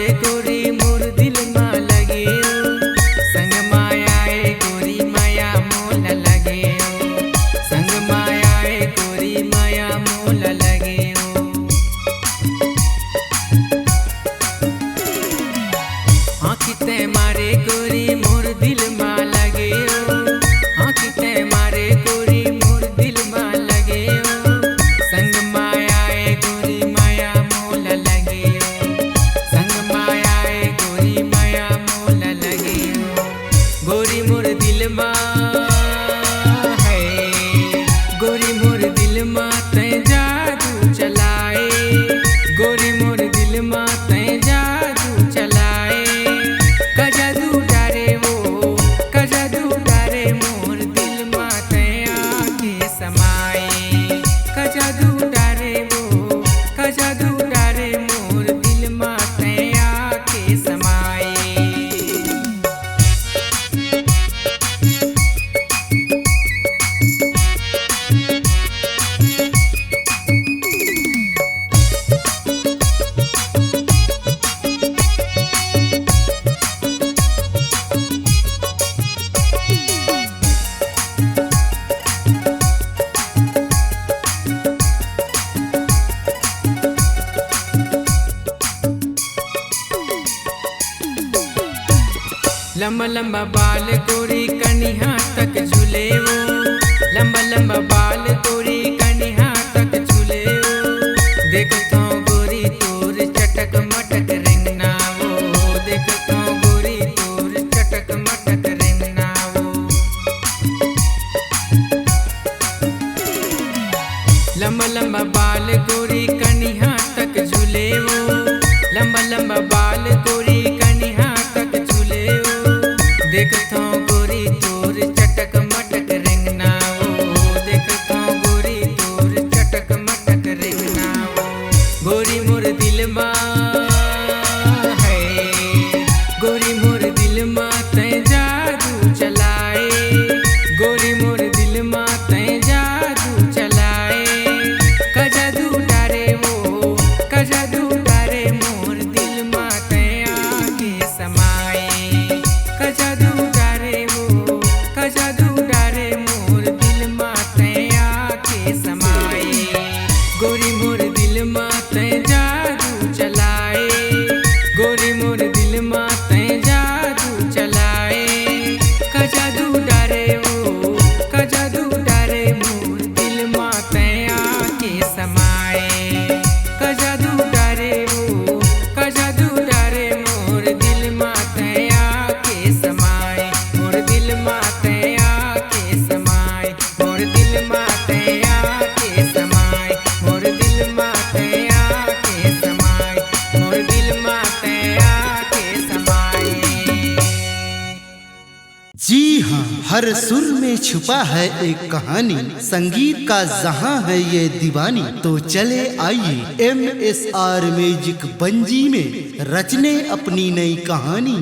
मारे गोरी मोर दिल मा लगे संग मायाए गोरी माया मोल लगे संग मायाए गोरी माया मोल लगे आँखिते मारे गोरी मोर दिल मा लगे आँखिते मारे गोरी मोर दिल मा लगे संग मायाए गोरी माया मोल लगे संग मायाए गोरी माया मोल लगे गोरी मोर दिल मा है गोरी मोर दिल मा तै जादू चलाए गोरी मोर दिल मा तै जादू चलाए कजादू डारे वो कजादू डारे मोर दिल मा तै आके समाए कजादू डारे वो कजादू डारे मोर दिल मा तै आके समाए लंबा लंबा बाल गोरी कनिहा तक झूले वो लंबा लंबा बाल गोरी कनिहा तक झूले वो देखता हूँ गोरी तोर चटक मटक रेंगना वो देखता हूँ गोरी तोर चटक मटक रेंगना वो लंबा लंबा बाल गोरी कनिहा तक झूले वो लंबा लंबा बाल गोरी कनिहा तक झूले वो देखता हूँ गोरी तोर चटक मटक रेंगना वो देखता हूँ गोरी तोर चटक मटक रेंगना वो गोरी मोर दिल मा है गोरी मोर दिल मा तै जादू चलाए गोरी मोर दिल मा तै जादू चलाए कजादू डारे वो कजादू डारे मोर दिल मा तै आके समाए कजादू डारे वो कजादू डारे मोर दिल मा तै आके समाए गोरी मोर दिल मा तै जादू चलाए गोरी मोर दिल मा तै जादू चलाए कजादू डारे वो कजादू डारे मोर दिल मा तै आके समाए कजादू डारे वो कजादू डारे मोर दिल मा तै आके समाए मोर दिल मा तै आके समाए मोर दिल मा तै आके समाए मोर दिल मा तै आके समाए मोर दिल मा तै आके समाए। जी हाँ, हर सुर में छुपा है एक कहानी, संगीत का जहां है ये दीवानी। तो चले आइए MSR म्यूजिक बंजी में रचने अपनी नई कहानी।